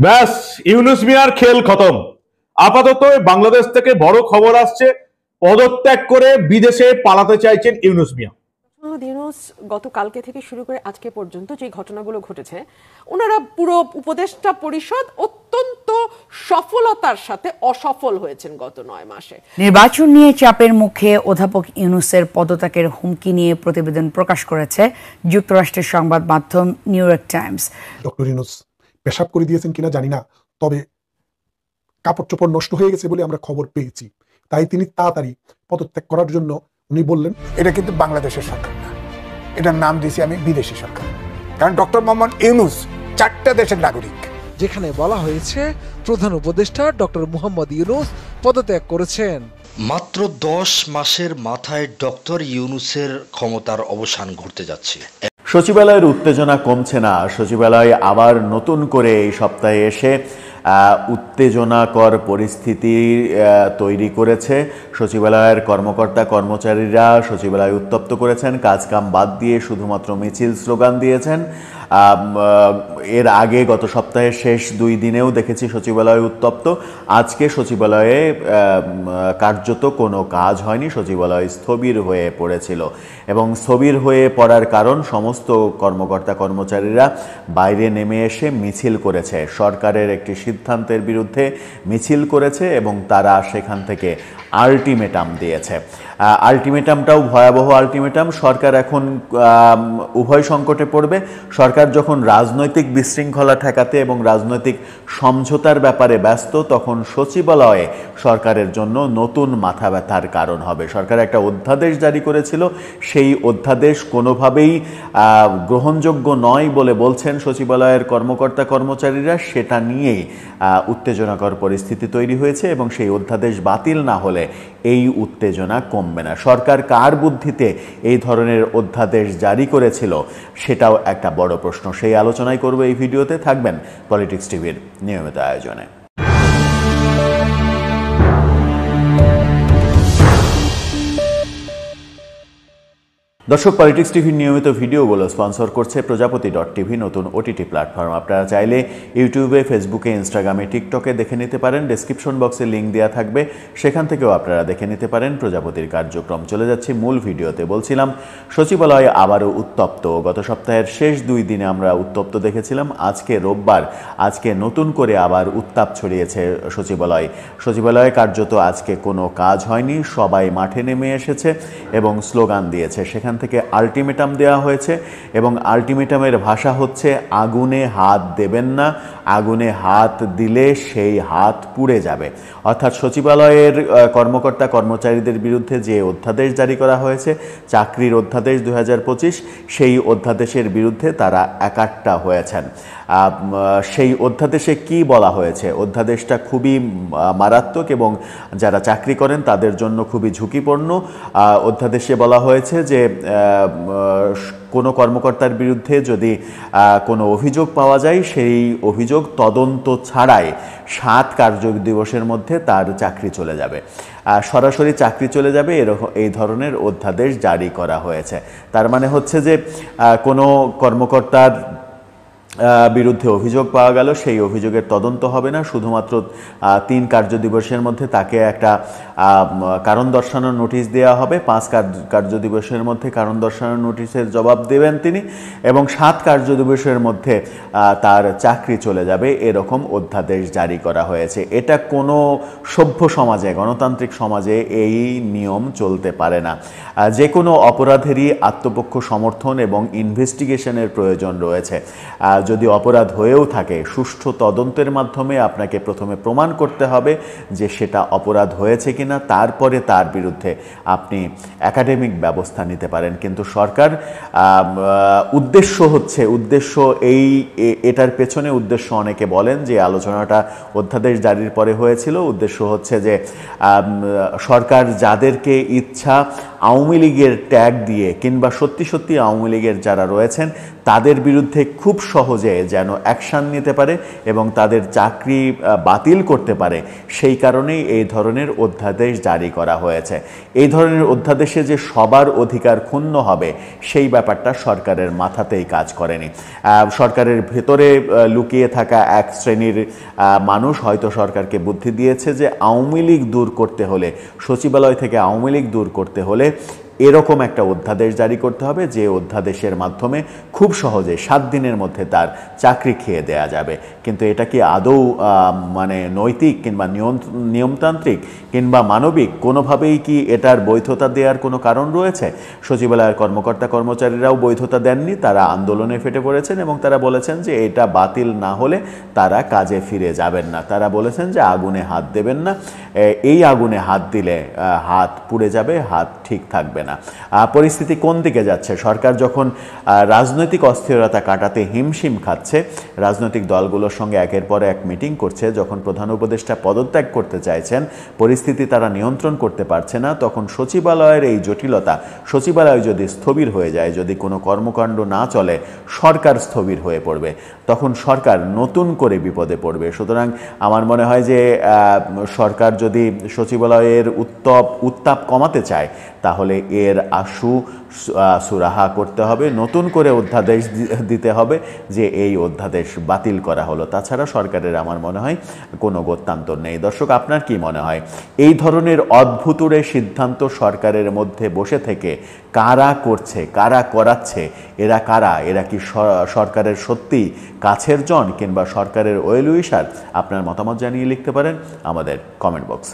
ব্যাস, ইউনুস মিয়ার খেল খতম। আপাতত বাংলাদেশ থেকে বড় খবর আসছে, পদত্যাগ করে বিদেশে পালাতে চাইছেন ইউনুস মিয়া। ইউনুস গতকালকে থেকে শুরু করে আজকে পর্যন্ত যে ঘটনাগুলো ঘটেছে, ওনারা পুরো উপদেষ্টা পরিষদ অত্যন্ত সফলতার সাথে অসফল হয়েছেন গত 9 মাসে। নির্বাচন নিয়ে চাপের মুখে অধ্যাপক ইউনুসের পদত্যাগের হুমকি নিয়ে প্রতিবেদন প্রকাশ করেছে যুক্তরাষ্ট্রের সংবাদ মাধ্যম new York Times. Doctor Yunus পেশাব করে দিয়েছেন কিনা জানি না, তবে কাপড় চোপড় নষ্ট হয়ে গেছে বলে আমরা খবর পেয়েছি। তাই তিনি তাড়াতাড়ি পদত্যাগ করার জন্য উনি বললেন, এটা কিন্তু বাংলাদেশের সরকার না, এটার নাম দিয়েছি আমি বিদেশি সরকার। কারণ ডক্টর মোহাম্মদ ইউনুস 4টা দেশের নাগরিক। যেখানে বলা হয়েছে প্রধান উপদেষ্টা ডক্টর মোহাম্মদ ইউনুস পদত্যাগ করেছেন। মাত্র 10 মাসের মাথায় ডক্টর ইউনুসের ক্ষমতার অবসান ঘটতে যাচ্ছে। সচিবালয়ের উত্তেজনা কমছে না। সচিবালয় আবার নতুন করে এই সপ্তাহে এসে উত্তেজনাকর পরিস্থিতি তৈরি করেছে। সচিবালয়ের কর্মকর্তা কর্মচারীরা সচিবালয় উত্তপ্ত করেছেন, কাজকাম বাদ দিয়ে শুধুমাত্র মিছিল স্লোগান দিয়েছেন। এর আগে গত সপ্তাহের শেষ 2 দিনেও দেখেছি সচিবালয় উত্তপ্ত। আজকে সচিবালয়ে কার্যত কোনো কাজ হয়নি, সচিবালয় স্থবির হয়ে পড়েছিল এবং স্থবির হয়ে পড়ার কারণ সমস্ত কর্মকর্তা কর্মচারীরা বাইরে নেমে এসে মিছিল করেছে, সরকারের একটি সিদ্ধান্তের বিরুদ্ধে মিছিল করেছে এবং তারা সেখান থেকে আলটিমেটাম দিয়েছে। আলটিমেটামটাও ভয়াবহ আলটিমেটাম। সরকার এখন উভয় সংকটে পড়বে। সরকার যখন রাজনৈতিক বিশৃঙ্খলা ঠেকাতে এবং রাজনৈতিক সমঝোতার ব্যাপারে ব্যস্ত, তখন সচিবালয়ে সরকারের জন্য নতুন মাথা ব্যথার কারণ হবে। সরকার একটা অধ্যাদেশ জারি করেছিল, সেই অধ্যাদেশ কোনোভাবেই গ্রহণযোগ্য নয় বলে বলছেন সচিবালয়ের কর্মকর্তা কর্মচারীরা। সেটা নিয়েই উত্তেজনাকর পরিস্থিতি তৈরি হয়েছে এবং সেই অধ্যাদেশ বাতিল না হলে এই উত্তেজনা কমবে না। সরকার কার বুদ্ধিতে এই ধরনের অধ্যাদেশ জারি করেছিল সেটাও একটা বড় প্রশ্ন। সেই আলোচনাই করব এই ভিডিওতে। থাকবেন পলিটিক্স টিভির নিয়মিত আয়োজনে। দর্শক, পলিটিক্স টিভির নিয়মিত ভিডিওগুলো স্পন্সর করছে প্রজাপতি.টিভি, নতুন ওটিটি প্ল্যাটফর্ম। আপনারা চাইলে ইউটিউবে, ফেসবুকে, ইনস্টাগ্রামে, টিকটকে দেখে নিতে পারেন। ডেসক্রিপশন বক্সে লিঙ্ক দেওয়া থাকবে, সেখান থেকেও আপনারা দেখে নিতে পারেন প্রজাপতির কার্যক্রম। চলে যাচ্ছি মূল ভিডিওতে। বলছিলাম সচিবালয় আবারও উত্তপ্ত। গত সপ্তাহের শেষ 2 দিনে আমরা উত্তপ্ত দেখেছিলাম। আজকে রোববার, আজকে নতুন করে আবার উত্তাপ ছড়িয়েছে সচিবালয়ে কার্যত আজকে কোনো কাজ হয়নি। সবাই মাঠে নেমে এসেছে এবং স্লোগান দিয়েছে। সেখান থেকে আলটিমেটাম দেওয়া হয়েছে এবং আলটিমেটামের ভাষা হচ্ছে আগুনে হাত দেবেন না, আগুনে হাত দিলে সেই হাত পুড়ে যাবে। অর্থাৎ সচিবালয়ের কর্মকর্তা কর্মচারীদের বিরুদ্ধে যে অধ্যাদেশ জারি করা হয়েছে, চাকরির অধ্যাদেশ 2025, সেই অধ্যাদেশের বিরুদ্ধে তারা একাট্টা হয়েছেন। সেই অধ্যাদেশে কি বলা হয়েছে? অধ্যাদেশটা খুবই মারাত্মক এবং যারা চাকরি করেন তাদের জন্য খুবই ঝুঁকিপূর্ণ। অধ্যাদেশে বলা হয়েছে যে কোনো কর্মকর্তার বিরুদ্ধে যদি কোনো অভিযোগ পাওয়া যায়, সেই অভিযোগ তদন্ত ছাড়াই 7 কার্যদিবসের মধ্যে তার চাকরি চলে যাবে, সরাসরি চাকরি চলে যাবে। এই ধরনের অধ্যাদেশ জারি করা হয়েছে। তার মানে হচ্ছে যে কোনো কর্মকর্তার বিরুদ্ধে অভিযোগ পাওয়া গেল, সেই অভিযোগের তদন্ত হবে না, শুধুমাত্র 3 কার্যদিবসের মধ্যে তাকে একটা কারণ দর্শানোর নোটিশ দেওয়া হবে। 5 কার্যদিবসের মধ্যে কারণ দর্শানোর নোটিশের জবাব দেবেন তিনি এবং 7 কার্যদিবসের মধ্যে তার চাকরি চলে যাবে। এরকম অধ্যাদেশ জারি করা হয়েছে। এটা কোনো সভ্য সমাজে, গণতান্ত্রিক সমাজে এই নিয়ম চলতে পারে না। যে কোনো অপরাধেরই আত্মপক্ষ সমর্থন এবং ইনভেস্টিগেশনের প্রয়োজন রয়েছে। যদি অপরাধ হয়েও থাকে, সুষ্ঠু তদন্তের মাধ্যমে আপনাকে প্রথমে প্রমাণ করতে হবে যে সেটা অপরাধ হয়েছে কিনা, তারপরে তার বিরুদ্ধে আপনি একাডেমিক ব্যবস্থা নিতে পারেন। কিন্তু সরকার এটার পেছনে উদ্দেশ্য অনেকে বলেন যে আলোচনাটা অধ্যাদেশ জারির পরে হয়েছিল। উদ্দেশ্য হচ্ছে যে সরকার যাদেরকে ইচ্ছা আওয়ামী লীগের ট্যাগ দিয়ে কিংবা সত্যি সত্যি আওয়ামী লীগের যারা রয়েছেন তাদের বিরুদ্ধে খুব সহজে যেন অ্যাকশান নিতে পারে এবং তাদের চাকরি বাতিল করতে পারে, সেই কারণেই এই ধরনের অধ্যাদেশ জারি করা হয়েছে। এই ধরনের অধ্যাদেশে যে সবার অধিকার ক্ষুণ্ণ হবে সেই ব্যাপারটা সরকারের মাথাতেই কাজ করেনি। সরকারের ভেতরে লুকিয়ে থাকা এক শ্রেণীর মানুষ হয়তো সরকারকে বুদ্ধি দিয়েছে যে আওয়ামী লীগ দূর করতে হলে, সচিবালয় থেকে আওয়ামী লীগ দূর করতে হলে এরকম একটা অধ্যাদেশ জারি করতে হবে, যে অধ্যাদেশের মাধ্যমে খুব সহজে 7 দিনের মধ্যে তার চাকরি খেয়ে দেয়া যাবে। কিন্তু এটা কি আদৌ মানে নৈতিক কিংবা নিয়মতান্ত্রিক কিংবা মানবিক কোনোভাবেই কি এটার বৈধতা দেওয়ার কোনো কারণ রয়েছে? সচিবালয়ের কর্মকর্তা কর্মচারীরাও বৈধতা দেননি, তারা আন্দোলনে ফেটে পড়েছেন এবং তারা বলেছেন যে এটা বাতিল না হলে তারা কাজে ফিরে যাবেন না। তারা বলেছেন যে আগুনে হাত দেবেন না, এই আগুনে হাত দিলে হাত পুড়ে যাবে, হাত ঠিক থাকবে না। পরিস্থিতি কোন দিকে যাচ্ছে? সরকার যখন রাজনৈতিক অস্থিরতা কাটাতে হিমশিম খাচ্ছে, রাজনৈতিক দলগুলোর সঙ্গে একের পর এক মিটিং করছে, যখন প্রধান উপদেষ্টা পদত্যাগ করতে চাইছেন, পরিস্থিতি তারা নিয়ন্ত্রণ করতে পারছে না, তখন সচিবালয়ের এই জটিলতা, সচিবালয় যদি স্থবির হয়ে যায়, যদি কোনো কর্মকাণ্ড না চলে, সরকার স্থবির হয়ে পড়বে, তখন সরকার নতুন করে বিপদে পড়বে। সুতরাং আমার মনে হয় যে সরকার যদি সচিবালয়ের উত্তাপ কমাতে চায় তাহলে এর আশু সুরাহা করতে হবে, নতুন করে অধ্যাদেশ দিতে হবে যে এই অধ্যাদেশ বাতিল করা হলো। তাছাড়া সরকারের আমার মনে হয় কোনো গত্যান্তর নেই। দর্শক, আপনার কি মনে হয় এই ধরনের অদ্ভুতুড়ে সিদ্ধান্ত সরকারের মধ্যে বসে থেকে কারা করছে, কারা করাচ্ছে, এরা কারা? এরা কি সরকারের সত্যি কাছের জন কিংবা সরকারের ওয়েল উইশার? আপনার মতামত জানিয়ে লিখতে পারেন আমাদের কমেন্ট বক্স।